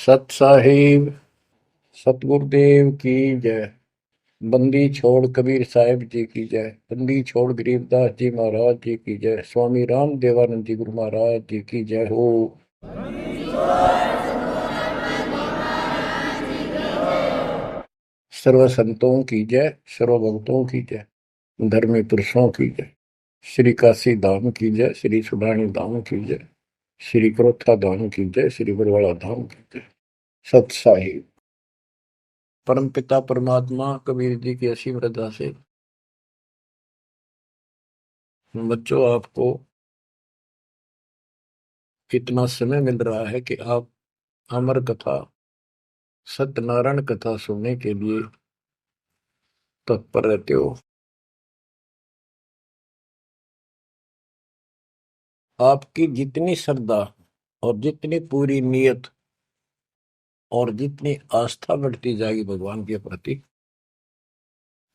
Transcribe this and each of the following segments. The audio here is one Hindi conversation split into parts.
सत साहिब सतगुरुदेव की जय। बंदी छोड़ कबीर साहिब जी की जय। बंदी छोड़ गरीबदास जी महाराज जी की जय। स्वामी राम देवानंद जी गुरु महाराज जी की जय हो। सर्व संतों की जय, सर्व भक्तों की जय, धर्मी पुरुषों की जय। श्री काशी धाम की जय, श्री सुडानी धाम की जय, श्री क्रोथा धाम की जय, श्री बरवाड़ा धाम की जय। सत साहिब। परम पिता परमात्मा कबीर जी की असीम रजा से बच्चों आपको इतना समय मिल रहा है कि आप अमर कथा, सत्यनारायण कथा सुनने के लिए तत्पर रहते हो। आपकी जितनी श्रद्धा और जितनी पूरी नियत और जितनी आस्था बढ़ती जाएगी भगवान के प्रति,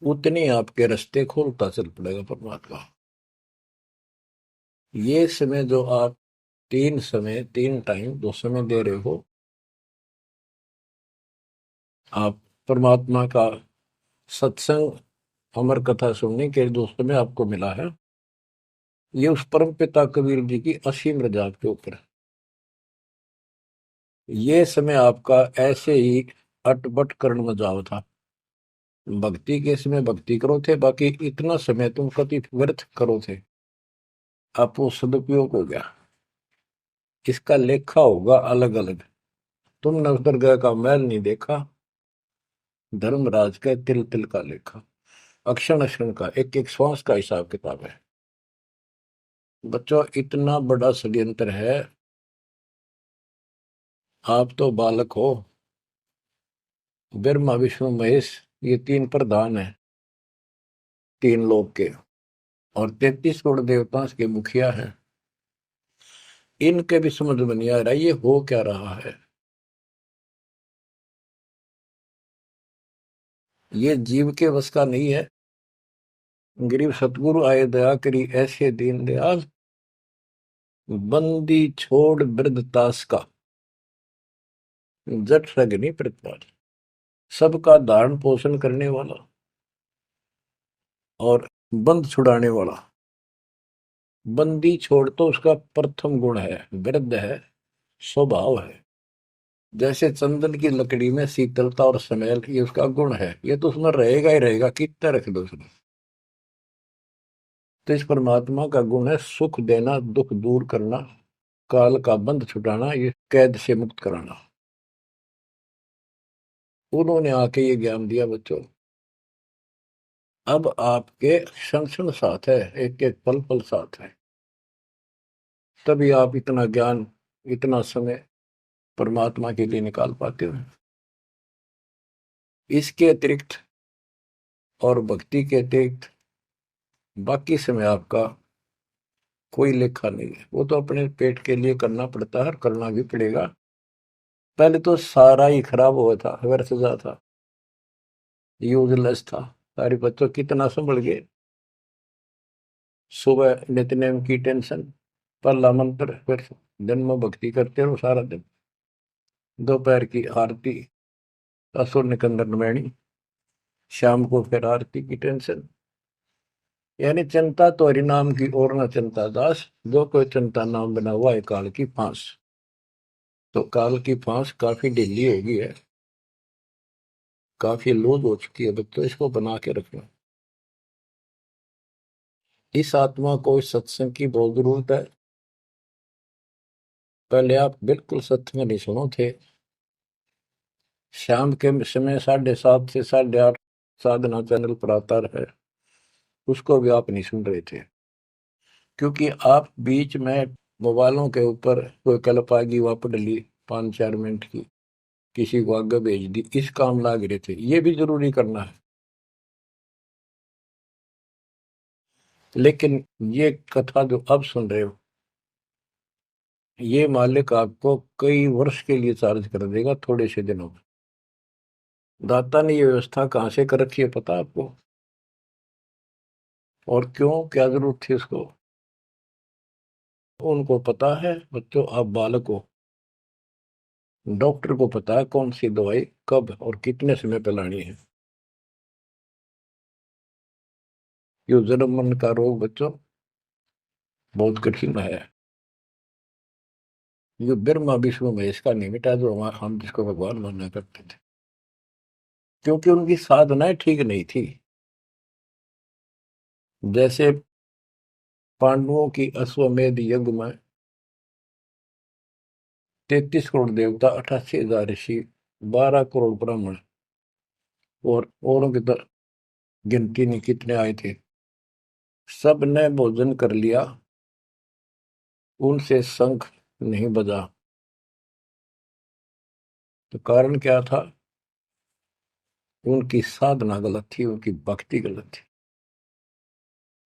उतनी आपके रास्ते खोलता चल पड़ेगा परमात्मा। ये समय जो आप तीन टाइम दो समय दे रहे हो, आप परमात्मा का सत्संग अमर कथा सुनने के जो समय आपको मिला है, ये उस परम पिता कबीर जी की असीम रजा के ऊपर है। ये समय आपका ऐसे ही अटपट कर्ण में जाओ था। भक्ति के समय भक्ति करो थे, बाकी इतना समय तुम कति व्यर्थ करो थे, आप वो सदुपयोग हो गया। इसका लेखा होगा अलग अलग। तुमने उस दरगाह का मैल नहीं देखा, धर्मराज का तिल तिल का लेखा, अक्षण अक्षण का, एक एक श्वास का हिसाब किताब है। बच्चों, इतना बड़ा षड्यंत्र है। आप तो बालक हो। ब्रह्मा विष्णु महेश, ये तीन प्रधान है तीन लोक के, और 33 करोड़ देवता के मुखिया हैं। इनके भी समझ में नहीं आ रहा ये हो क्या रहा है। ये जीव के वश का नहीं है। गरीब सतगुरु आए दया करी ऐसे दीन दयाल, बंदी छोड़ वृद्धतास का, जट रगनी प्रतिपाल। सबका धारण पोषण करने वाला और बंद छुड़ाने वाला। बंदी छोड़ तो उसका प्रथम गुण है, वृद्ध है, स्वभाव है। जैसे चंदन की लकड़ी में शीतलता और स्मेल, ये उसका गुण है। ये तो उसमें रहेगा ही रहेगा, कितना रख दो उसमें। तो इस परमात्मा का गुण है सुख देना, दुख दूर करना, काल का बंध छुटाना, ये कैद से मुक्त कराना। उन्होंने आके ये ज्ञान दिया बच्चों। अब आपके क्षण क्षण साथ है, एक एक पल पल साथ है। तभी आप इतना ज्ञान, इतना समय परमात्मा के लिए निकाल पाते हो। इसके अतिरिक्त और भक्ति के अतिरिक्त बाकी समय आपका कोई लेखा नहीं है। वो तो अपने पेट के लिए करना पड़ता है और करना भी पड़ेगा। पहले तो सारा ही खराब हुआ था, व्यर्थ जा था, यूजलेस था। सारे बच्चों कितना संभल गए। सुबह नित्यनेम की टेंशन, पहला मंत्र, फिर दिन में भक्ति करते रहो सारा दिन, दोपहर की आरती, असुर निकंदन नमैनी, शाम को फिर आरती की टेंशन। यानी चिंता तो हरि नाम की और न चिंता दास, जो कोई चिंता नाम बना हुआ है काल की फांस। तो काल की फांस काफी ढीली हो गई है, काफी लूज हो चुकी है बच्चों, इसको बना के रखना। इस आत्मा को इस सत्संग की बहुत जरूरत है। पहले आप बिल्कुल सत्संग नहीं सुनो थे। शाम के समय 7:30 से 8:30 साधना चैनल पर आता है, उसको भी आप नहीं सुन रहे थे, क्योंकि आप बीच में मोबाइलों के ऊपर कोई कल्प आ गई, वापस डली 5-4 मिनट की, किसी को आगे भेज दी, इस काम लाग रहे थे। ये भी जरूरी करना है, लेकिन ये कथा जो अब सुन रहे हो, ये मालिक आपको कई वर्ष के लिए चार्ज कर देगा थोड़े से दिनों में। दाता ने ये व्यवस्था कहां से कर रखी है पता आपको? और क्यों, क्या जरूरत थी उसको? उनको पता है बच्चों, आप बालक हो, डॉक्टर को पता है कौन सी दवाई कब और कितने समय पे लानी है। ये जन्म मन का रोग बच्चों बहुत कठिन है। ये ब्रह्मा विष्णु महेश का नहीं मिटा जो हम जिसको भगवान माना करते थे, क्योंकि उनकी साधनाएं ठीक नहीं थी। जैसे पांडवों की अश्वमेध यज्ञ में 33 करोड़ देवता, 88,000 ऋषि, 12 करोड़ ब्राह्मण और औरों की तो गिनती नहीं कितने आए थे, सब ने भोजन कर लिया, उनसे शंख नहीं बजा। तो कारण क्या था? उनकी साधना गलत थी, उनकी भक्ति गलत थी।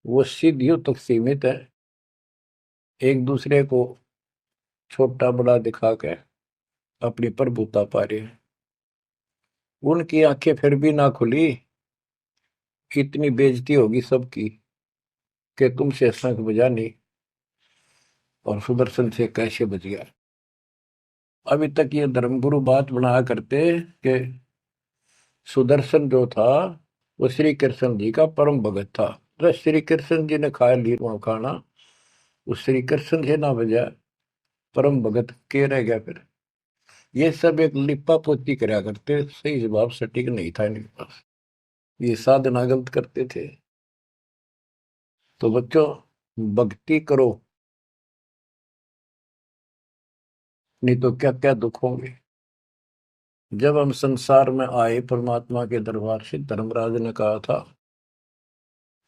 वो सिद्धियों तक सीमित है, एक दूसरे को छोटा बड़ा दिखा के अपनी प्रभुता पा रहे हैं। उनकी आंखें फिर भी ना खुली, इतनी बेइज्जती होगी सबकी कि तुमसे शंख बजा नहीं और सुदर्शन से कैसे बच गया। अभी तक ये धर्मगुरु बात बनाया करते कि सुदर्शन जो था वो श्री कृष्ण जी का परम भगत था, तो श्री कृष्ण जी ने खा ली वहां खाना, उस श्री कृष्ण से ना बजा, परम भगत के रह गया फिर। ये सब एक लिपा पोती कराया करते, सही जवाब सटीक नहीं था इनके पास, ये साधना गलत करते थे। तो बच्चों भक्ति करो, नहीं तो क्या क्या दुख होंगे। जब हम संसार में आए परमात्मा के दरबार से, धर्मराज ने कहा था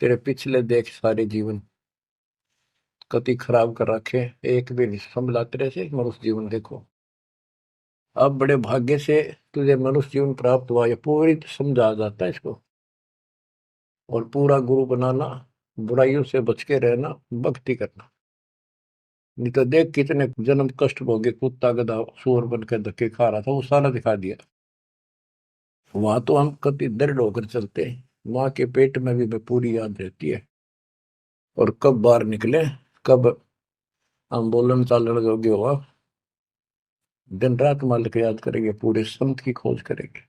तेरे पिछले देख सारे जीवन कति खराब कर रखे, एक भी नहीं संभला तेरे से मनुष्य जीवन देखो। अब बड़े भाग्य से तुझे मनुष्य जीवन प्राप्त हुआ, ये पूरी समझा जाता है इसको। और पूरा गुरु बनाना, बुराइयों से बच के रहना, भक्ति करना। नहीं तो देख कितने जन्म कष्ट भोगे, कुत्ता गधा सुअर बन के धक्के खा रहा था, वो सारा दिखा दिया। वहां तो हम कति दृढ़ होकर चलते हैं, माँ के पेट में भी मैं पूरी याद रहती है। और कब बाहर निकले, कब हम बोलन चालन योग्य हुआ, दिन रात मालिक याद करेंगे, पूरे संत की खोज करेंगे।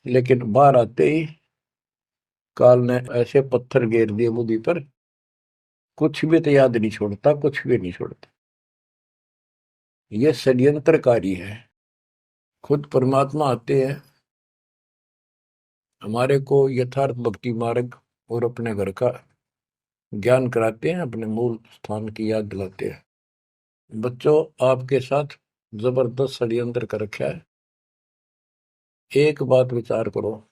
लेकिन बाहर आते ही काल ने ऐसे पत्थर घेर दिए बुद्धि पर, कुछ भी तो याद नहीं छोड़ता, कुछ भी नहीं छोड़ता। ये षड्यंत्रकारी है। खुद परमात्मा आते हैं, हमारे को यथार्थ भक्ति मार्ग और अपने घर का ज्ञान कराते हैं, अपने मूल स्थान की याद दिलाते हैं। बच्चों आपके साथ जबरदस्त षड्यंत्र कर रखा है। एक बात विचार करो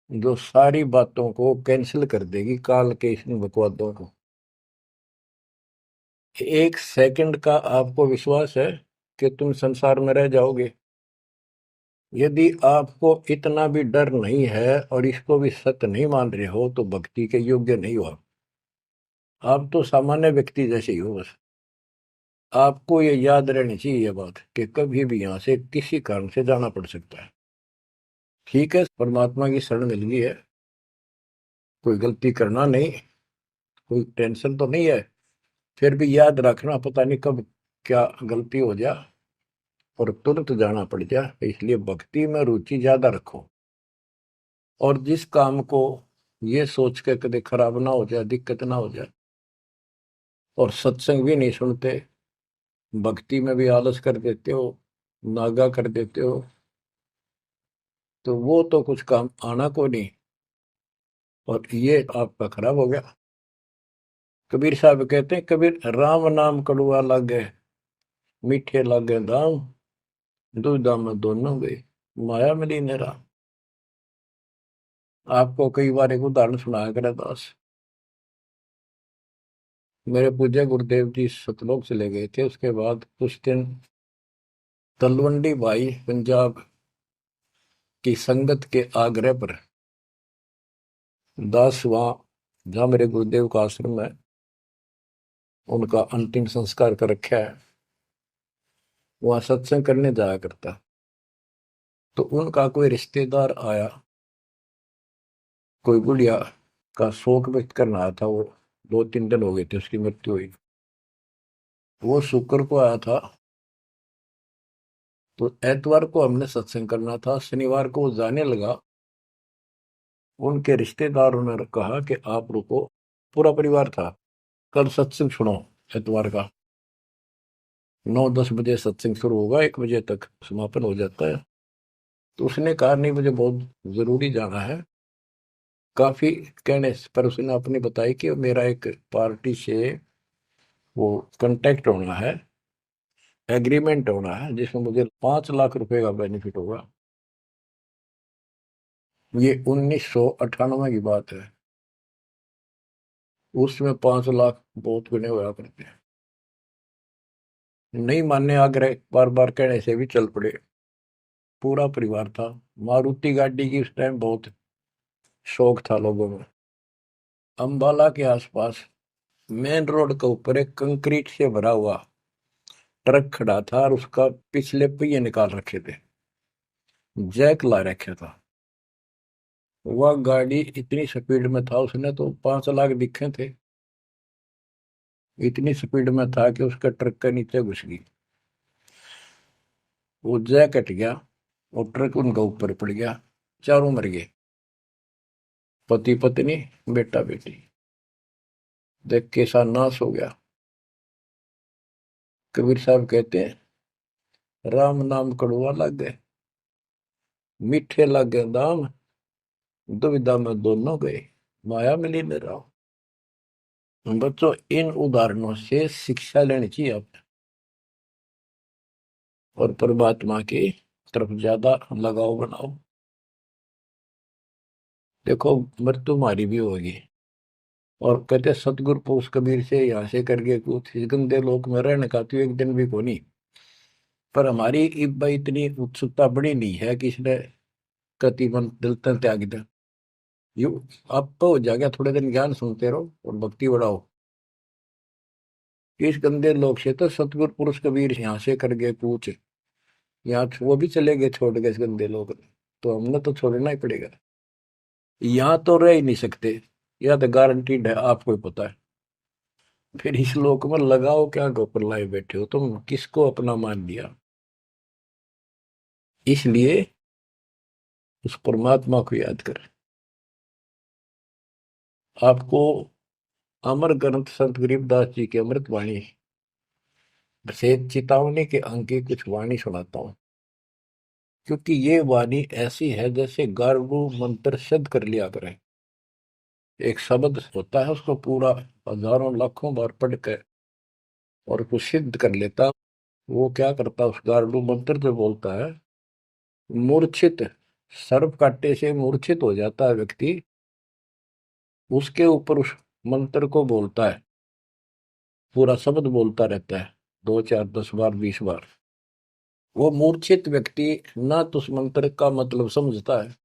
जो सारी बातों को कैंसिल कर देगी, काल के इन बकवादों को। एक सेकंड का आपको विश्वास है कि तुम संसार में रह जाओगे? यदि आपको इतना भी डर नहीं है और इसको भी सत्य नहीं मान रहे हो तो भक्ति के योग्य नहीं हो आप तो सामान्य व्यक्ति जैसे ही हो बस। आपको ये याद रहनी चाहिए ये बात कि कभी भी यहां से किसी कारण से जाना पड़ सकता है। ठीक है, परमात्मा की शरण मिल गई है, कोई गलती करना नहीं, कोई टेंशन तो नहीं है। फिर भी याद रखना, पता नहीं कब क्या गलती हो जाए और तुरंत जाना पड़ जाए, इसलिए भक्ति में रुचि ज्यादा रखो। और जिस काम को ये सोच के कभी खराब ना हो जाए, दिक्कत ना हो जाए, और सत्संग भी नहीं सुनते, भक्ति में भी आलस कर देते हो, नागा कर देते हो, तो वो तो कुछ काम आना को नहीं, और ये आपका खराब हो गया। कबीर साहब कहते हैं, कबीर राम नाम कड़ुआ लागे, मीठे लागे दाम, दुविधा में दोनों गए, माया मिली ने राम। आपको कई बार एक उदाहरण सुनाया करे दास। मेरे पूज्य गुरुदेव जी सतलोक चले गए थे, उसके बाद कुछ दिन तलवंडी भाई पंजाब की संगत के आग्रह पर दास वहां, जहाँ मेरे गुरुदेव का आश्रम है, उनका अंतिम संस्कार कर रखा है, वहां सत्संग करने जाया करता। तो उनका कोई रिश्तेदार आया, कोई बुढ़िया का शोक व्यक्त करना आया था। वो 2-3 दिन हो गए थे उसकी मृत्यु हुई। वो शुक्र को आया था, तो एतवार को हमने सत्संग करना था, शनिवार को वो जाने लगा। उनके रिश्तेदारों ने कहा कि आप रुको, पूरा परिवार था, कल सत्संग सुनो एतवार का। 9-10 बजे सत्संग शुरू होगा, 1 बजे तक समापन हो जाता है। तो उसने कहा नहीं, मुझे बहुत जरूरी जाना है। काफी कहने पर उसने अपनी बताई कि मेरा एक पार्टी से वो कांटेक्ट होना है, एग्रीमेंट होना है, जिसमें मुझे 5 लाख रुपए का बेनिफिट होगा। ये 1998 की बात है। उसमें 5 लाख बहुत गिने हुआ करते हैं। नहीं मानने आग्रह बार बार कहने से भी चल पड़े। पूरा परिवार था। मारुति गाड़ी की उस टाइम बहुत शौक था लोगों में। अंबाला के आसपास मेन रोड के ऊपर एक कंक्रीट से भरा हुआ ट्रक खड़ा था और उसका पिछले पहिए निकाल रखे थे, जैक ला रखा था। वह गाड़ी इतनी स्पीड में था, उसने तो 5 लाख दिखे थे। इतनी स्पीड में था कि उसका ट्रक के नीचे घुस गई। वो जैक कट गया और ट्रक उनका ऊपर पड़ गया। चारों मर गए, पति पत्नी बेटा बेटी। देख कैसा नाश हो गया। कबीर साहब कहते हैं, राम नाम कड़वा लग गए, मीठे लग गए दाम, दुविधा में दोनों गए, माया मिली न राम। बच्चों, इन उदाहरणों से शिक्षा लेनी चाहिए आप, और परमात्मा की तरफ ज्यादा लगाव बनाओ। देखो, मृत्यु हमारी भी होगी। और कहते सतगुरु पुरुष कबीर से यहाँ से करके कुछ इस गंदे लोक में रहने का तो एक दिन भी को नहीं। पर हमारी इब्बा इतनी उत्सुकता बड़ी नहीं है कि इसने कति मन दिल तन त्याग दे। यू आप तो हो जाएगा, थोड़े दिन ज्ञान सुनते रहो और भक्ति बढ़ाओ। इस गंदे लोग से तो सतगुरु पुरुष कबीर यहाँ से करके पूछ, यहाँ वो भी चले गए छोड़ के इस गंदे लोग। तो हमने तो छोड़ना ही पड़ेगा। यहाँ तो रह ही नहीं सकते, यह तो गारंटीड है, आपको ही पता है। फिर इस लोक में लगाओ क्या, गोपर लाए बैठे हो तुम, किसको अपना मान लिया। इसलिए उस परमात्मा को याद कर। आपको अमर ग्रंथ संत गरीबदास जी की अमृत वाणी से चेतावनी के अंग की कुछ वाणी सुनाता हूं। क्योंकि ये वाणी ऐसी है जैसे गारगू मंत्र सिद्ध कर लिया करें। एक शब्द होता है, उसको पूरा हजारों लाखों बार पढ़ कर और उसको सिद्ध कर लेता। वो क्या करता, उस गारडू मंत्र जो बोलता है, मूर्छित सर्प काटे से मूर्छित हो जाता है व्यक्ति, उसके ऊपर उस मंत्र को बोलता है, पूरा शब्द बोलता रहता है, 2 4 10 बार 20 बार। वो मूर्छित व्यक्ति ना तो उस मंत्र का मतलब समझता है,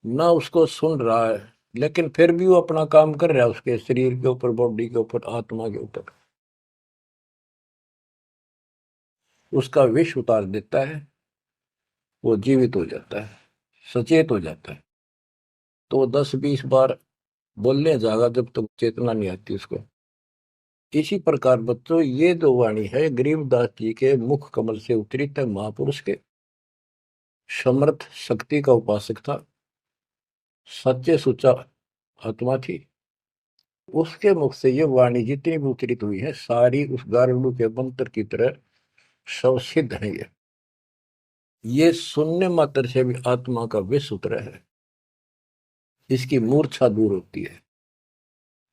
ना उसको सुन रहा है, लेकिन फिर भी वो अपना काम कर रहा है, उसके शरीर के ऊपर, बॉडी के ऊपर, आत्मा के ऊपर। उसका विष उतार देता है, वो जीवित हो जाता है, सचेत हो जाता है। तो वो 10 20 बार बोलने जाएगा जब तक चेतना नहीं आती उसको। इसी प्रकार बच्चों, ये जो वाणी है गरीबदास जी के मुख कमल से उतरी तक, महापुरुष के समर्थ शक्ति का उपासक था, सच्चे सुचा आत्मा थी। उसके मुख से ये वाणी जितनी भी उतरित हुई है, सारी उस गारुड़ के मंत्र की तरह सब सिद्ध है। ये सुनने मात्र से भी आत्मा का विष उतरा है, इसकी मूर्छा दूर होती है,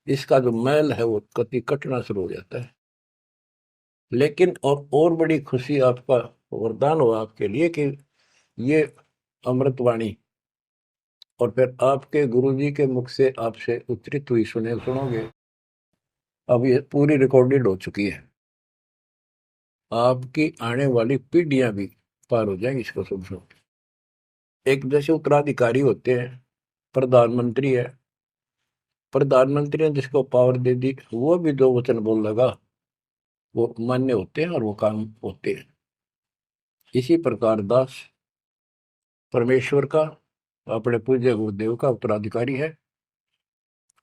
इसका जो मैल है वो कति कटना शुरू हो जाता है। लेकिन और बड़ी खुशी आपका वरदान हो आपके लिए कि ये अमृतवाणी और फिर आपके गुरु जी के मुख से आपसे उच्चरित हुई सुनोगे। अब ये पूरी रिकॉर्डेड हो चुकी है, आपकी आने वाली पीढ़ियां भी पार हो जाएंगी इसको सुन सुन। एक जैसे उत्तराधिकारी होते हैं, प्रधानमंत्री है, प्रधानमंत्री ने जिसको पावर दे दी, वो भी जो वचन बोल लगा वो मान्य होते हैं और वो काम होते हैं। इसी प्रकार दास परमेश्वर का, अपने पूज्य गुरुदेव का उत्तराधिकारी है,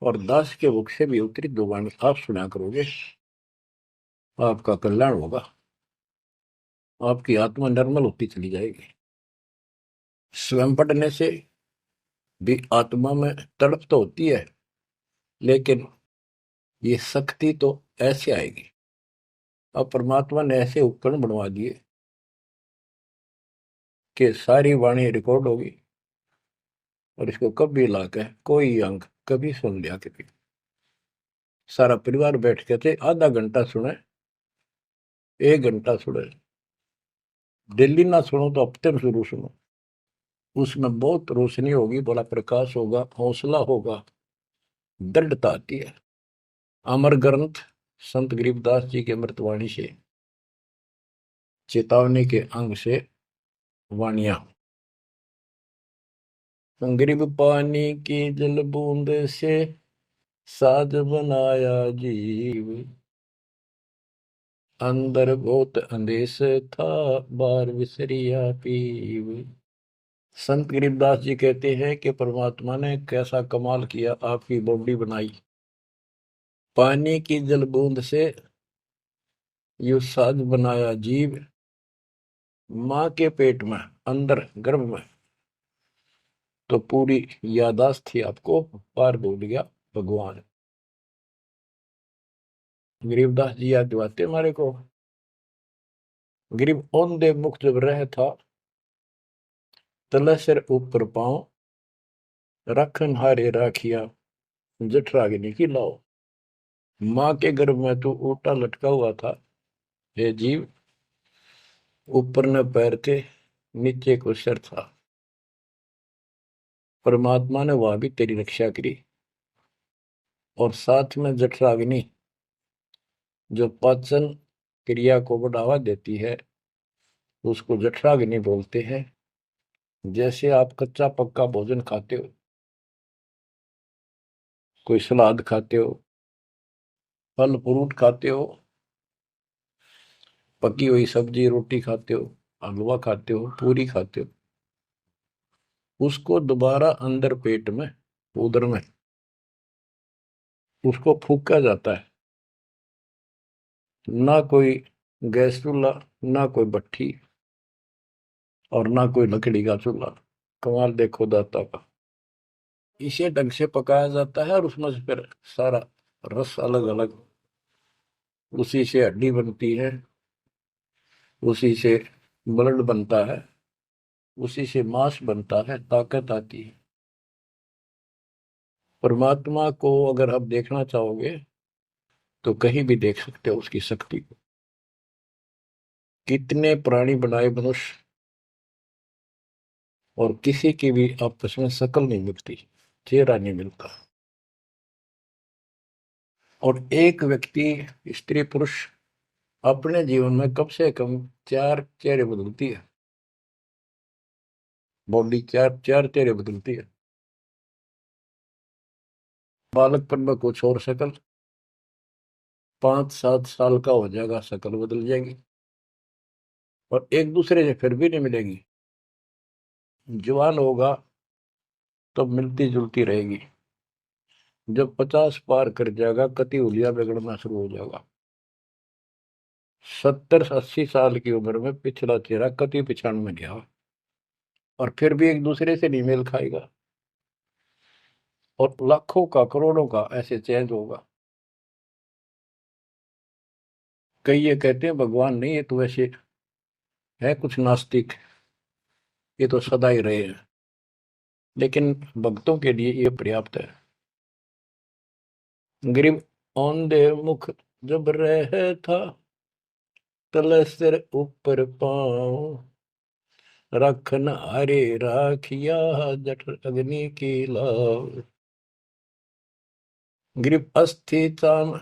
और दास के मुख से भी उत्तरित दो वाणी आप सुना करोगे, आपका कल्याण होगा। आपकी आत्मा निर्मल होती चली जाएगी। स्वयं पढ़ने से भी आत्मा में तड़प तो होती है, लेकिन ये शक्ति तो ऐसे आएगी। अब परमात्मा ने ऐसे उपकरण बनवा दिए कि सारी वाणी रिकॉर्ड होगी, और इसको कभी लाके कोई अंग कभी सुन लिया कभी, सारा परिवार बैठ के थे, आधा घंटा सुने, 1 घंटा सुने, डेली ना सुनो तो हफ्ते में शुरू सुनो, उसमें बहुत रोशनी होगी, बड़ा प्रकाश होगा, हौसला होगा, दृढ़ता आती है। अमर ग्रंथ संत गरीबदास जी के अमृतवाणी से, चेतावनी के अंग से वाणियां। गरीब पानी की जल बूंद से साज बनाया जीव, अंदर बहुत अंदेश था, बार विसरिया पीव। संत गरीबदास जी कहते हैं कि परमात्मा ने कैसा कमाल किया, आपकी बॉडी बनाई, पानी की जल बूंद से यू साज बनाया जीव, माँ के पेट में अंदर गर्भ में तो पूरी यादाश्त थी आपको, पार बोल गया भगवान। गरीबदास जी याद दिवाते हमारे को। गरीब औंधे मुख जब रह था, तले सिर ऊपर पांव, रखन हारे राखिया, जठराग्नि की लाओ। माँ के गर्भ में तू उल्टा लटका हुआ था हे जीव, ऊपर न पैर थे, नीचे को सिर था। परमात्मा ने वहां भी तेरी रक्षा करी, और साथ में जठराग्नि जो पाचन क्रिया को बढ़ावा देती है, उसको जठराग्नि बोलते हैं। जैसे आप कच्चा पक्का भोजन खाते हो, कोई सलाद खाते हो, फल फ्रूट खाते हो, पकी हुई सब्जी रोटी खाते हो, हलवा खाते हो, पूरी खाते हो, उसको दोबारा अंदर पेट में, उदर में, उसको फूका जाता है। ना कोई गैस चूल्हा, ना कोई भट्ठी, और ना कोई लकड़ी का चूल्हा। कमाल देखो दाता का। इसे ढंग से पकाया जाता है, और उसमें से फिर सारा रस अलग अलग, उसी से हड्डी बनती है, उसी से ब्लड बनता है, उसी से मांस बनता है, ताकत आती है। परमात्मा को अगर आप देखना चाहोगे तो कहीं भी देख सकते हो उसकी शक्ति को। कितने प्राणी बनाए मनुष्य, और किसी की भी आपस में शकल नहीं मिलती, चेहरा नहीं मिलता। और एक व्यक्ति, स्त्री पुरुष, अपने जीवन में कम से कम 4 चेहरे बदलती है, बॉडी 4 चेहरे बदलती है। बालकपन में कुछ और शक्ल, 5-7 साल का हो जाएगा शक्ल बदल जाएगी, और एक दूसरे से फिर भी नहीं मिलेगी। जवान होगा तो मिलती जुलती रहेगी, जब 50 पार कर जाएगा कति उलिया बिगड़ना शुरू हो जाएगा। 70-80 साल की उम्र में पिछला चेहरा कति पिछाड़ में गया, और फिर भी एक दूसरे से नहीं मेल खाएगा, और लाखों का करोड़ों का ऐसे चेंज होगा। कई ये कहते हैं भगवान नहीं, ये तो वैसे है कुछ नास्तिक, ये तो सदा ही रहे हैं, लेकिन भक्तों के लिए ये पर्याप्त है। गरीब औंधे मुख जब रह था, तले सिर ऊपर पाँव, रखन हरे राखिया, जठ अग्नि की लाव। गरीब अस्थि चाम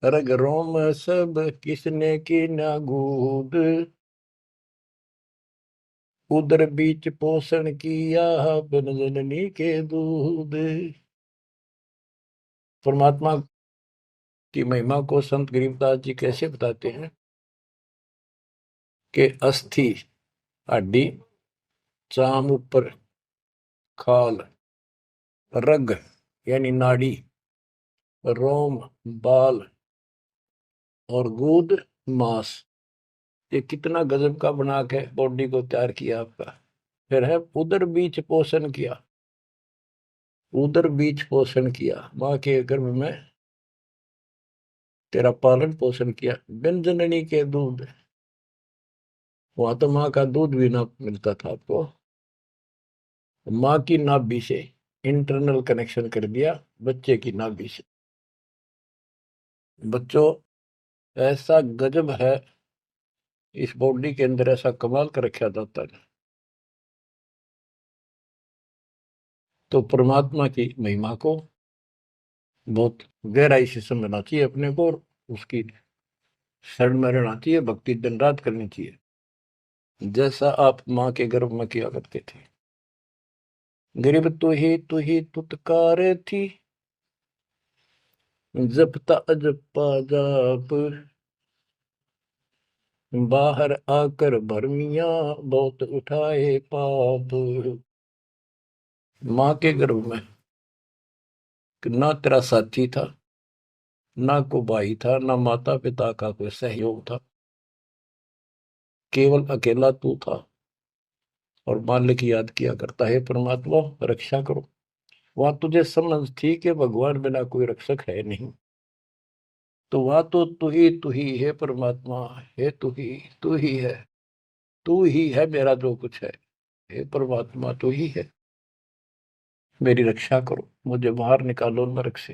रग रोम सब, किसने की ना गूद, उदर बीच पोषण किया, बिन जननी के दूध। परमात्मा की महिमा को संत गरीबदास जी कैसे बताते हैं कि अस्थि हड्डी, चाम ऊपर खाल, रग यानी नाड़ी, रोम बाल, और गूद मांस, ये कितना गजब का बना के बॉडी को तैयार किया आपका। फिर है उदर बीच पोषण किया, उदर बीच पोषण किया, माँ के गर्भ में तेरा पालन पोषण किया। बिन जननी के दूध, वहां तो माँ का दूध भी ना मिलता था आपको। माँ की नाभि से इंटरनल कनेक्शन कर दिया बच्चे की नाभि से। बच्चों, ऐसा गजब है इस बॉडी के अंदर, ऐसा कमाल कर रखा जाता है। तो परमात्मा की महिमा को बहुत गहराई से समझना चाहिए अपने को, और उसकी शरण में रहना चाहिए, भक्ति दिन रात करनी चाहिए, जैसा आप माँ के गर्भ में किया करते थे। गरीब तू ही तुतकार थी, जपता अजपा जाप, बाहर आकर भरमिया बहुत उठाए पाप। माँ के गर्भ में ना तेरा साथी था, ना को भाई था, ना माता पिता का कोई सहयोग था, केवल अकेला तू था। और मालिक याद किया करता है, परमात्मा रक्षा करो। वहां तुझे समझ थी कि भगवान बिना कोई रक्षक है नहीं, तो वहां तो तू ही है परमात्मा, है तू ही है, तू ही है मेरा जो कुछ है। हे परमात्मा तू ही है, मेरी रक्षा करो, मुझे बाहर निकालो नरक से,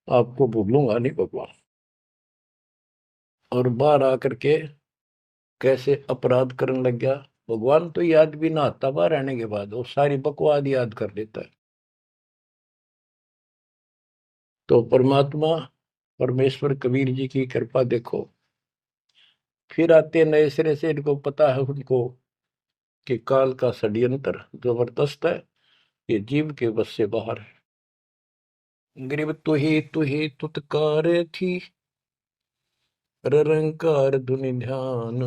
आपको भूलूंगा नहीं भगवान। और बाहर आकर के कैसे अपराध करने लग गया। भगवान तो याद भी ना आता बाहर रहने के बाद, वो सारी बकवाद याद कर लेता है। तो परमात्मा परमेश्वर कबीर जी की कृपा देखो, फिर आते नए सिरे से, इनको पता है उनको कि काल का षड्यंत्र जबरदस्त है, ये जीव के बस से बाहर है। गरीब तू ही तुतकार थी, रंकार धुनि ध्यान,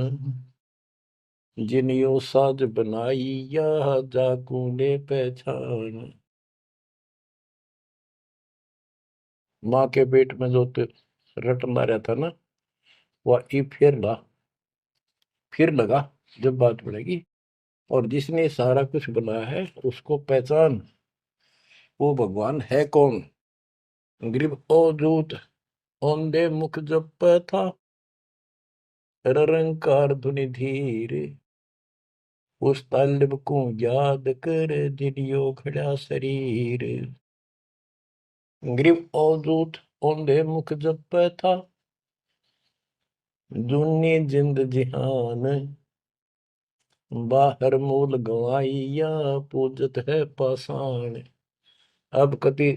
जिनियो साज बनाई या जाकूने पहचान। माँ के पेट में जो रटना रहता ना, वह ई फिर लगा जब बात बढ़ेगी। और जिसने सारा कुछ बनाया है उसको पहचान, वो भगवान है कौन। गरीब ओ दूत औंधे मुख जप था, रंकार धुनि धीर, उस तालिब को याद कर जिनियो खड़ा शरीर। गरीब ओ दूत औंधे मुख जप था, दुनी जिंद जिहान, बाहर मूल गवाइया पूजत है पाषाण। अब कति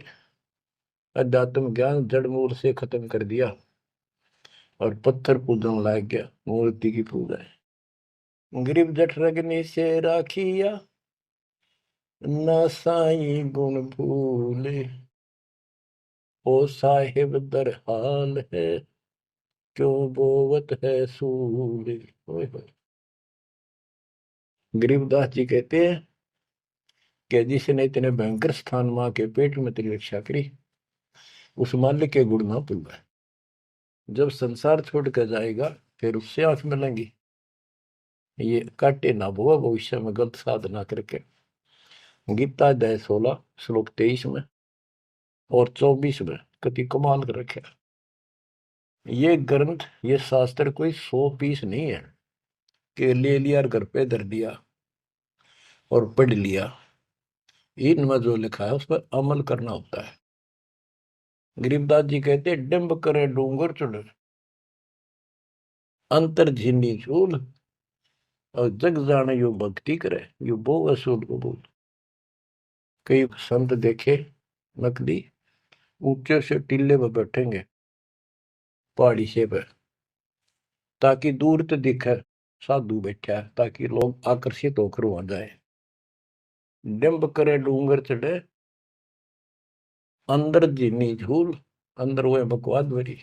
अध्यात्म ज्ञान जड़ मूल से खत्म कर दिया और पत्थर पूजन लाग गया, मूर्ति की पूजा है। गरीब जठ रगनी से राखिया, ना साई गुण भूले, ओ साहिब दर हाल है, क्यों बोवत है सूले। गरीबदास जी कहते हैं कि जिसने इतने भयंकर स्थान मां के पेट में तेरी रक्षा करी, उस मालिक के गुण ना भूलना। जब संसार छोड़ कर जाएगा फिर उससे आंख मिलेंगी, ये काटे ना बोआ भविष्य में गलत साधना करके। गीता अध्याय 16 श्लोक 23 में और 24 में कति कमाल कर रखे। ये ग्रंथ, ये शास्त्र कोई 100 पीस नहीं है कि ले लिया और घर पे धर दिया और पढ़ लिया। इनमें जो लिखा है उस पर अमल करना होता है। गरीबदास जी कहते डिंब करे डूंगर चुड़, अंतर झिन्नी झूल, और जग जाने यो भक्ति करे, यो बो असूल कबूल। कई संत देखे नकली ऊंचे से टीले पर बैठेंगे पहाड़ी से पे, ताकि दूर तो दिखे साधु बैठा है, ताकि लोग आकर्षित होकर वहां जाए। डिंब करे डूंगर चढ़े, अंदर जीनी झूल, अंदर वो बकवाद भरी,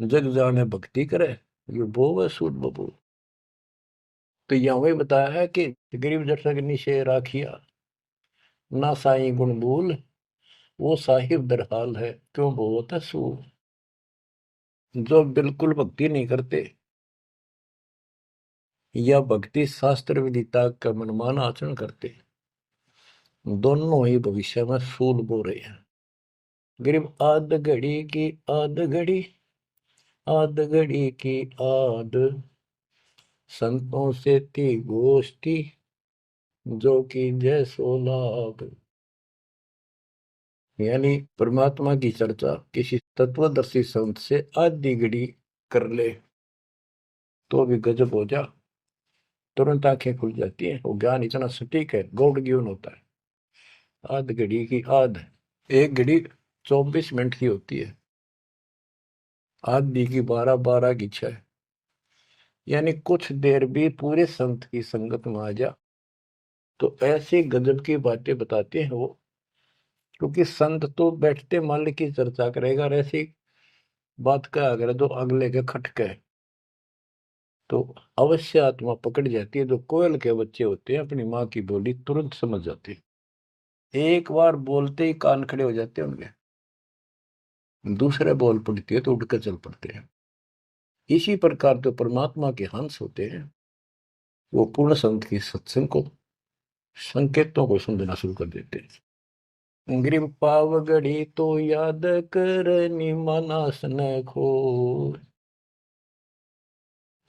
जग जाने भक्ति करे, ये बो सूद बबूल। तो यहाँ वही बताया है कि गरीब जठरग निशे राखिया, ना साई गुण भूल, वो साहिब दरहाल है, क्यों बोत है सूल। जो बिल्कुल भक्ति नहीं करते या भक्ति शास्त्र विदिता का मनमान आचरण करते, दोनों ही भविष्य में सूल बो रहे हैं। गरीब आध घड़ी की आध घड़ी, आध घड़ी की आध, संतों से थी गोष्ठी, जो कि जय सो लाभ। यानी परमात्मा की चर्चा किसी तत्वदर्शी संत से आधी घड़ी कर ले तो भी गजब हो जा, तुरंत आंखें खुल जाती हैं। वो ज्ञान इतना सटीक है, गॉड गिवन होता है। आध घड़ी की आध, एक घड़ी 24 मिनट की होती है, आधी की 12, 12 की 6। यानी कुछ देर भी पूरे संत की संगत में आ जा तो ऐसी गजब की बातें बताते हैं वो। क्योंकि संत तो बैठते माल की चर्चा करेगा, और ऐसी बात का अगर जो अगले के खटके तो अवश्य आत्मा पकड़ जाती है। जो कोयल के बच्चे होते हैं अपनी माँ की बोली तुरंत समझ जाते हैं, एक बार बोलते ही कान खड़े हो जाते हैं उनके। दूसरे बोल पड़ती है तो उठकर चल पड़ते हैं। इसी प्रकार जो परमात्मा के हंस होते हैं वो पूर्ण संत की सत्संग को, संकेतों को समझना शुरू कर देते हैं। ग्रीव पावगढ़ी तो याद करनी मानस न खो,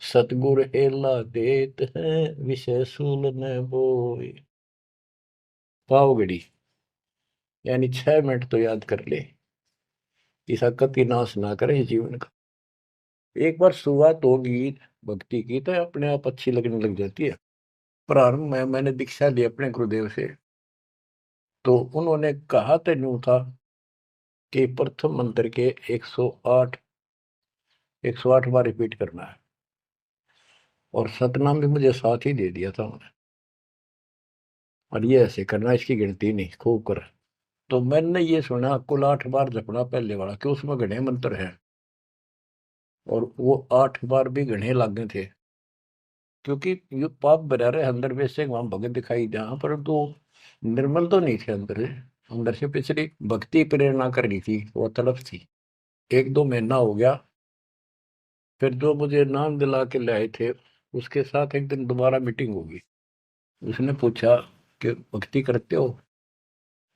सतगुर हेला देत है विषय सूल न बोए। पावगढ़ी यानी 6 मिनट तो याद कर ले, ऐसा कति नाश ना करे जीवन का। एक बार शुरुआत होगी भक्ति की तो अपने आप अच्छी लगने लग जाती है। प्रारंभ में मैंने दीक्षा ली अपने गुरुदेव से, तो उन्होंने कहा तो यूं था कि प्रथम मंत्र के 108 बार रिपीट करना है, और सतनाम भी मुझे साथ ही दे दिया था उन्होंने, और ये ऐसे करना, इसकी गिनती नहीं, खूब कर। तो मैंने ये सुना कुल 8 बार जपना पहले वाला, कि उसमें घने मंत्र हैं, और वो 8 बार भी घने लागे थे। क्योंकि ये पाप भरा रहे अंदर में से वहां भगत दिखाई जहां पर तो निर्मल तो नहीं थे अंदर से। अंदर से पिछली भक्ति प्रेरणा कर रही थी, वो तड़प थी। 1-2 महीना हो गया, फिर जो मुझे नाम दिला के लाए थे उसके साथ एक दिन दोबारा मीटिंग होगी। उसने पूछा कि भक्ति करते हो?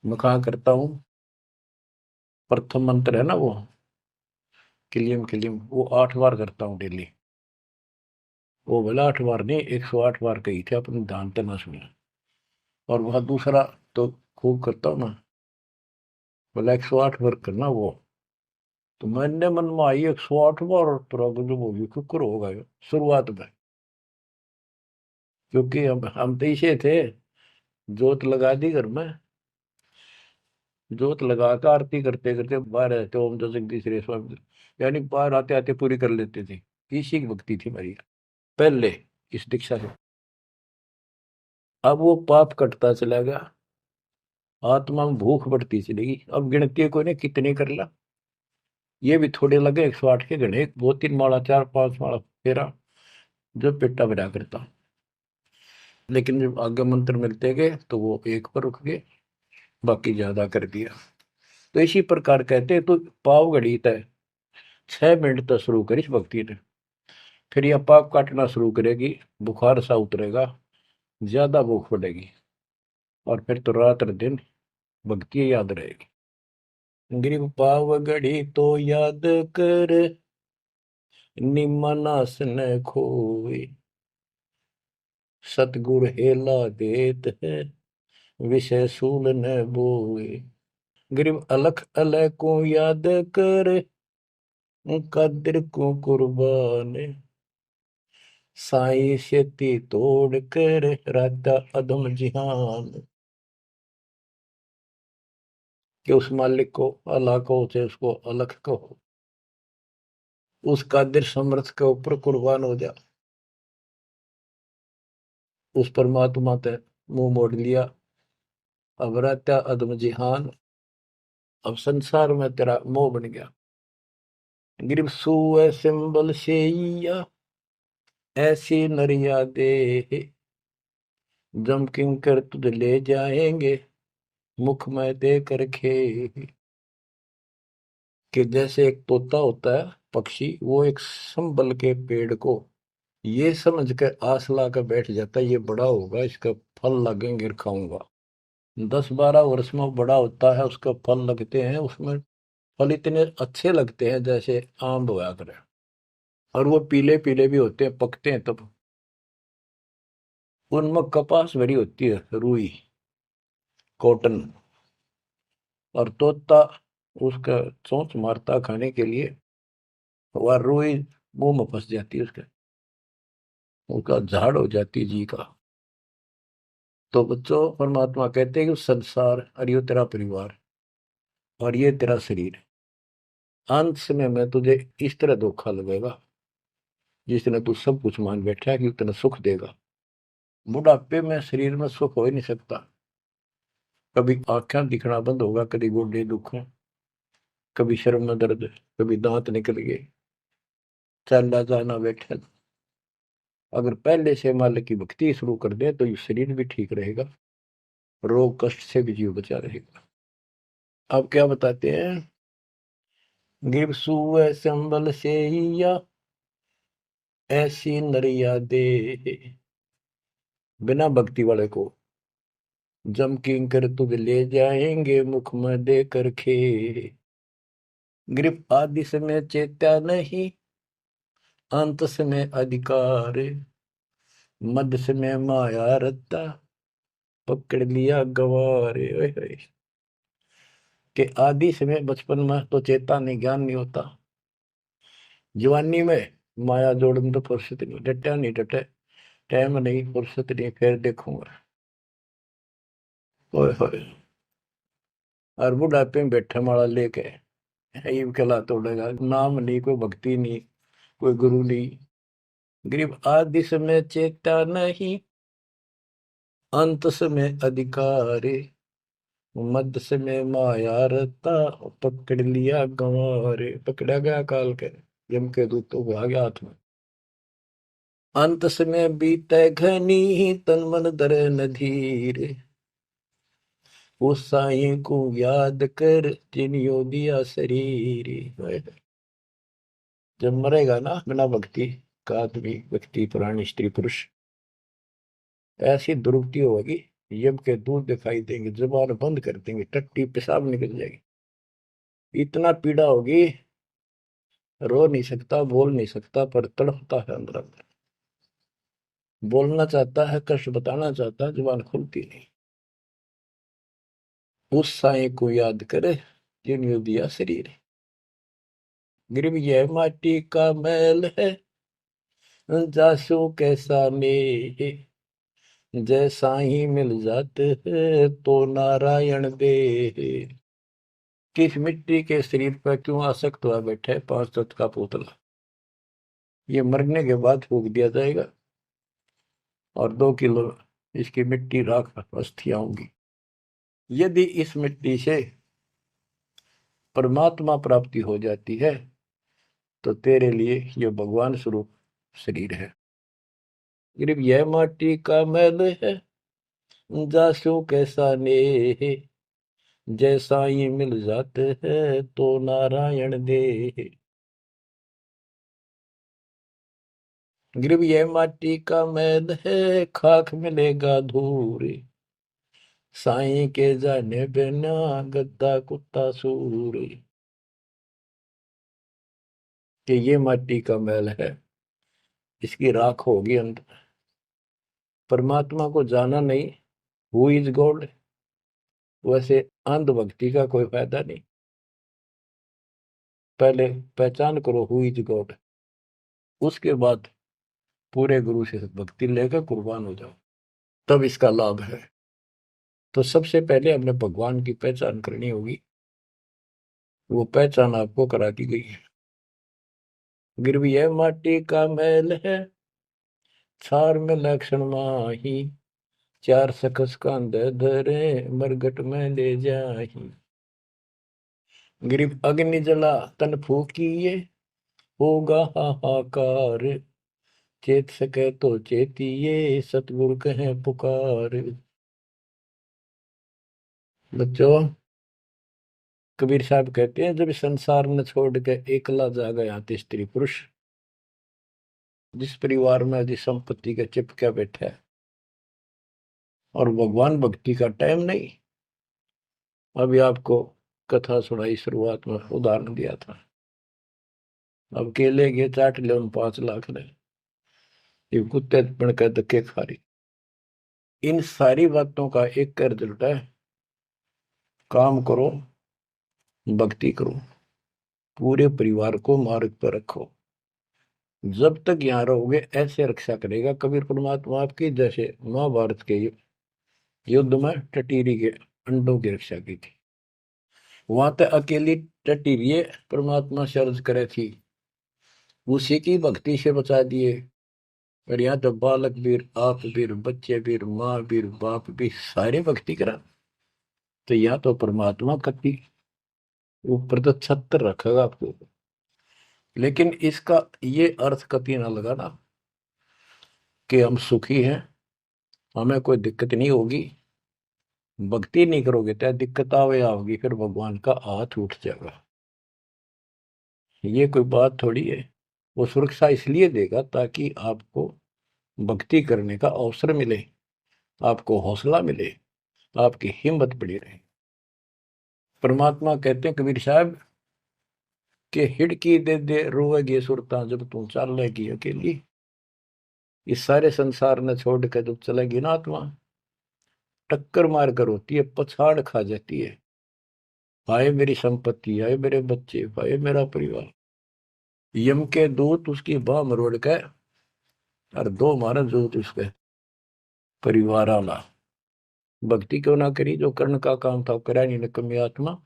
मैं कहा करता हूँ। प्रथम मंत्र है ना वो, किलियम किलियम, वो 8 बार करता हूँ डेली। वो बोला 8 बार नहीं, 108 बार कही थे, अपने ध्यान से ना सुना। और वह दूसरा तो खूब करता हूँ ना, बोला 108 बार करना वो। तो मैंने मन में आई 108 बार, और तुरंत जो होगी कुकर होगा ये शुरुआत में। क्योंकि हम तो इसे थे, जोत लगा दी घर में, जोत लगा कर आरती करते करते बाहर रहते, ओम जो जगदीश रे स्वामी, यानी बाहर आते आते पूरी कर लेते थे। इसी की भक्ति थी मेरी पहले, इस दीक्षा से। अब वो पाप कटता चला गया, आत्मा में भूख बढ़ती चलेगी। अब गिनती को ने कितने कर ला, ये भी थोड़े लगे 108 के गणे, 2-3 माला 4-5 माला फेरा जो पेटा भरा करता। लेकिन जब आगे मंत्र मिलते गए तो वो एक पर रुक गए, बाकी ज्यादा कर दिया। तो इसी प्रकार कहते हैं, तो पाव घड़ी तय 6 मिनट तक शुरू करी इस भक्ति ने, फिर यह पाप काटना शुरू करेगी, बुखार सा उतरेगा, ज्यादा भूख बढ़ेगी, और फिर तो रात दिन भक्ति याद रहेगी। ग्रीव पाव घड़ी तो याद कर निमनास न खोए, सतगुर हेला देत है विषय सूल न बोए। ग्रीव अलख अलय को याद कर, कदर को कुर्बान, साई शेती तोड़ कर राता अदम जिहान। कि उस मालिक को अल्लाह को से उसको अलख कहो, उस कादिर समर्थ के ऊपर कुर्बान हो जा। उस परमात्मा ते मुंह मोड़ लिया, अब रहता अदम जिहान, अब संसार में तेरा मोह बन गया। गिरव सुए सिंबल शेया, ऐसी नरिया दे, जम किंकर तुझ ले जाएंगे मुख में दे कर खे। कि जैसे एक तोता होता है पक्षी, वो एक संबल के पेड़ को ये समझ के आस ला कर बैठ जाता है ये बड़ा होगा, इसका फल लगेंगे खाऊंगा। 10-12 वर्ष में वो बड़ा होता है, उसका फल लगते हैं, उसमें फल इतने अच्छे लगते हैं जैसे आम होया करे, और वो पीले पीले भी होते हैं, पकते हैं तब। उनमें कपास भरी होती है, रुई, कॉटन, और तोता उसका चोंच मारता खाने के लिए, वह रुई मुंह में फंस जाती है उसके, उसका झाड़ हो जाती है जी का। तो बच्चों, परमात्मा कहते हैं कि संसार और ये तेरा परिवार और ये तेरा शरीर, अंत समय में तुझे इस तरह धोखा लगेगा जिसने तू सब कुछ मान बैठा है कि उतना सुख देगा। बुढ़ापे में शरीर में सुख हो ही नहीं सकता। कभी आंखें दिखना बंद होगा, कभी गोडे दुख, कभी शर्म में दर्द, कभी दांत निकल गए, चलना जाना बैठे। अगर पहले से मालिक की भक्ति शुरू कर दे तो ये शरीर भी ठीक रहेगा, रोग कष्ट से भी जीव बचा रहेगा। अब क्या बताते हैं, गिर सुअ संबल से या ऐसी नरिया दे, बिना भक्ति वाले को जम किंकर तुझ ले जाएंगे मुख में दे कर खे। ग्रिप आदि समय चेत्या नहीं, अंत समय अधिकार, मध्य समय माया रत्ता, पकड़ लिया गवारे। ओए होए। कि आदि समय बचपन में तो चेता नहीं, ज्ञान नहीं होता, जवानी में माया जोड़न तो फुर्सत नहीं, डटा नहीं डटे, टाइम नहीं, फुर्सत नहीं, फिर देखूंगा। ओए होए। और बुढ़ापे में बैठे माला लेके ये कहला तोड़ेगा, नाम नहीं, कोई भक्ति नहीं, कोई गुरु नहीं। गरीब आदि समय चेता नहीं, अंत समय अधिकारी, मध्य समय माया रता, पकड़ लिया गंवारे। पकड़ा गया काल के, यम के दूतों को आ गया हाथ में। अंत समय बीते घनी, तन मन धरे न धीर, उस साईं को याद कर जिनियो दिया शरीर। जब मरेगा ना बिना भक्ति का आदमी, व्यक्ति, प्राणी, स्त्री, पुरुष, ऐसी दुर्गति होगी, यम के दूध दिखाई देंगे, जुबान बंद कर देंगे, टट्टी पेशाब निकल जाएगी, इतना पीड़ा होगी, रो नहीं सकता, बोल नहीं सकता, पर तड़पता है अंदर अंदर, बोलना चाहता है, कष्ट बताना चाहता है, जुबान खुलती नहीं। उस साईं को याद करे जिन्होंने दिया शरीर। गिरव यह माटी का मैल है, जासू कैसा ने, जैसा ही मिल जाते हैं तो नारायण दे। किस मिट्टी के शरीर पर क्यों आसक्त हुआ बैठे 5 तत्व का पुतला, ये मरने के बाद फूक दिया जाएगा, और 2 किलो इसकी मिट्टी राख अस्थियां होंगी। यदि इस मिट्टी से परमात्मा प्राप्ति हो जाती है तो तेरे लिए ये भगवान स्वरूप शरीर है। सिर्फ यह माटी का मैल है, जासू कैसा ने, जैसा ही मिल जाते हैं तो नारायण दे। गिरव यह माटी का मैल है, खाक मिलेगा धूर, साईं के जाने बिना गद्दा कुत्ता सूर। कि ये माटी का मैल है, इसकी राख होगी अंत। परमात्मा को जाना नहीं, हु इज गॉड, वैसे अंधभक्ति का कोई फायदा नहीं। पहले पहचान करो हु इज गॉड, उसके बाद पूरे गुरु से भक्ति लेकर कुर्बान हो जाओ, तब इसका लाभ है। तो सबसे पहले हमने भगवान की पहचान करनी होगी, वो पहचान आपको करा दी गई है। गिरवी है माटी का मैल है, छार में लक्षण माही, चार सकस कांध धरे मरगट में ले जाही। गिरिव अग्नि जला तन फूकिए, होगा हाहाकार, चेत सके तो चेतिए, सतगुरु कहे पुकार। बच्चों, कबीर साहब कहते हैं जब संसार न छोड़ के एकला जा गया स्त्री पुरुष, जिस परिवार में जिस संपत्ति के चिपके बैठे है और भगवान भक्ति का टाइम नहीं। अभी आपको कथा सुनाई, शुरुआत में उदाहरण दिया था। अब केले के चाट ले 5 लाख ने, ये कुत्ते बन कर धक्के खा रही। इन सारी बातों का एक रिजल्ट है, काम करो, भक्ति करो, पूरे परिवार को मार्ग पर रखो। जब तक यहाँ रहोगे ऐसे रक्षा करेगा कबीर परमात्मा आपकी, जैसे महाभारत के युद्ध में टटीरी के अंडों की रक्षा की थी। वहां तक अकेली टटीरी परमात्मा शर्ज करे थी, उसी की भक्ति से बचा दिए। और यहाँ तो बालक वीर, आप वीर, बच्चे वीर, माँ वीर, बाप भी सारे भक्ति करा। तो यहाँ तो परमात्मा कति ऊपर तो छत्र रखेगा आपको। लेकिन इसका ये अर्थ कभी ना लगाना कि हम सुखी हैं, हमें कोई दिक्कत नहीं होगी। भक्ति नहीं करोगे तो दिक्कत आवे आओगी, फिर भगवान का हाथ उठ जाएगा। ये कोई बात थोड़ी है। वो सुरक्षा इसलिए देगा ताकि आपको भक्ति करने का अवसर मिले, आपको हौसला मिले, आपकी हिम्मत बड़ी रहे। परमात्मा कहते हैं कबीर साहब कि हिड़की दे दे रोएगी सुरता जब तू चलेगी अकेली। इस सारे संसार ने छोड़ कर जब चलेगी ना आत्मा, टक्कर मार कर होती है, पछाड़ खा जाती है। हाय मेरी संपत्ति, हाय मेरे बच्चे, हाय मेरा परिवार। यम के दूत उसकी बाह मरोड़ के और 2 मारा दूत उसके परिवार आला। भक्ति क्यों ना करी, जो कर्ण का काम था करा नहीं निकम्मी आत्मा।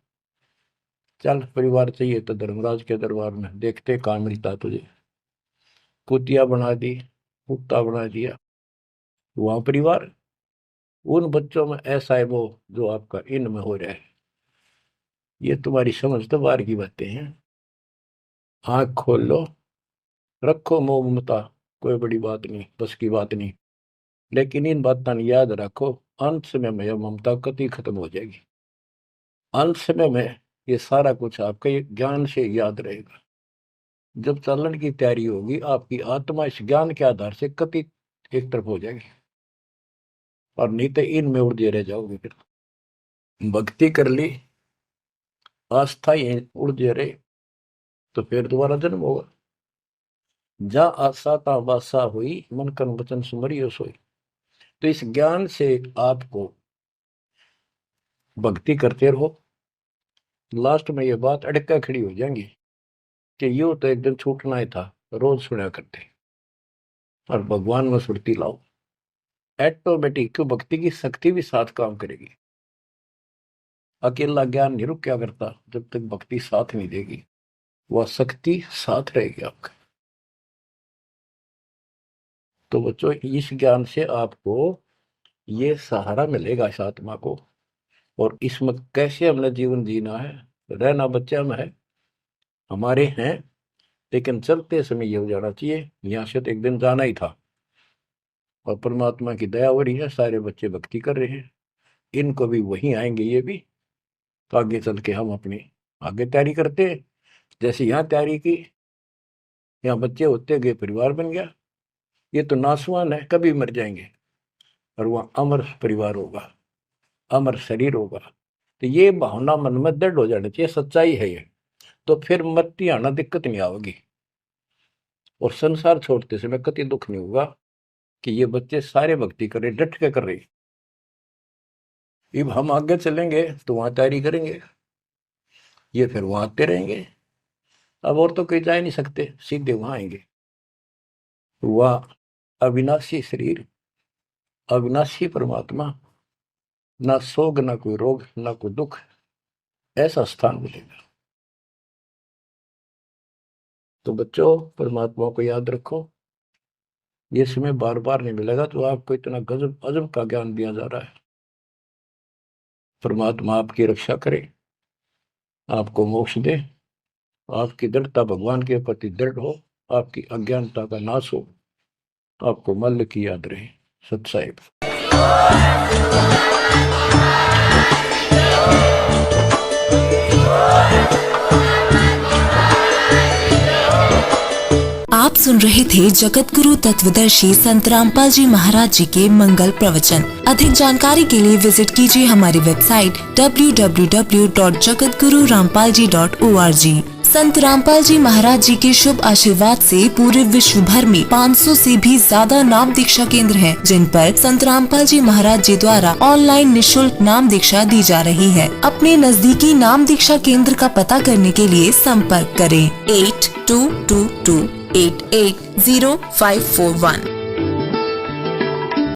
चल परिवार चाहिए तो धर्मराज के दरबार में देखते कहाँ मिलता तुझे। कुतिया बना दी, कुत्ता बना दिया। वहां परिवार, उन बच्चों में ऐसा है वो जो आपका इनमें हो रहा है। ये तुम्हारी समझ तो बाहर की बातें हैं। आंख खोल लो, रखो मोह ममता, कोई बड़ी बात नहीं, बस की बात नहीं। लेकिन इन बातों याद रखो, अंत समय में यह ममता कति खत्म हो जाएगी। अंत समय में ये सारा कुछ आपके ज्ञान से याद रहेगा। जब चलन की तैयारी होगी आपकी आत्मा इस ज्ञान के आधार से कति एक तरफ हो जाएगी, और नहीं तो इनमें उलझे रह जाओगे। फिर भक्ति कर ली, आस्था ये उलझे रहे तो फिर दोबारा जन्म होगा। जा आशा ता वासा हुई, मन कर्म वचन सुमरियो सोई। तो इस ज्ञान से आपको भक्ति करते रहो। लास्ट में ये बात अड़का खड़ी हो जाएंगी कि यूं तो एक दिन छूटना ही था, रोज सुना करते। और भगवान में सुरती लाओ, ऑटोमेटिक भक्ति की शक्ति भी साथ काम करेगी। अकेला ज्ञान नहीं रुक क्या करता, जब तक भक्ति साथ नहीं देगी वह शक्ति साथ रहेगी आपका। तो बच्चों इस ज्ञान से आपको ये सहारा मिलेगा इस आत्मा को, और इसमें कैसे हमने जीवन जीना है। रहना बच्चा में है, हमारे हैं, लेकिन चलते समय ये हो जाना चाहिए यहाँ से तो एक दिन जाना ही था। और परमात्मा की दया हो रही है, सारे बच्चे भक्ति कर रहे हैं, इनको भी वहीं आएंगे ये भी। तो आगे चल के हम अपनी आगे तैयारी करते हैं। जैसे यहाँ तैयारी की, यहाँ बच्चे होते गए परिवार बन गया। ये तो नासवान है, कभी मर जाएंगे, और वहाँ अमर परिवार होगा, अमर शरीर होगा। तो ये भावना मन में दृढ़ हो जानी चाहिए, सच्चाई है ये। तो फिर मरती आना दिक्कत नहीं आवेगी, और संसार छोड़ते समय कति दुख नहीं होगा कि ये बच्चे सारे भक्ति कर रहे, डट के कर रहे। अब हम आगे चलेंगे तो वहां तैयारी करेंगे, ये फिर वहां आते रहेंगे। अब और तो कहीं जा नहीं सकते, सीधे वहां आएंगे। वह अविनाशी शरीर, अविनाशी परमात्मा, ना सोग, ना कोई रोग, ना कोई दुख, ऐसा स्थान मिलेगा। तो बच्चों परमात्मा को याद रखो, ये समय बार बार नहीं मिलेगा। तो आपको इतना गजब अजब का ज्ञान दिया जा रहा है। परमात्मा आपकी रक्षा करे, आपको मोक्ष दे, आपकी दृढ़ता भगवान के प्रति दृढ़ हो, आपकी अज्ञानता का नाश हो, आपको मल्ल की याद रहे। सत साहिब। आप सुन रहे थे जगत गुरु तत्वदर्शी संत रामपाल जी महाराज जी के मंगल प्रवचन। अधिक जानकारी के लिए विजिट कीजिए हमारी वेबसाइट www.jagatgururampalji.org। संत रामपाल जी महाराज जी के शुभ आशीर्वाद से पूरे विश्व भर में 500 से भी ज्यादा नाम दीक्षा केंद्र हैं, जिन पर संत रामपाल जी महाराज जी द्वारा ऑनलाइन निशुल्क नाम दीक्षा दी जा रही है। अपने नजदीकी नाम दीक्षा केंद्र का पता करने के लिए संपर्क करें 8222880541।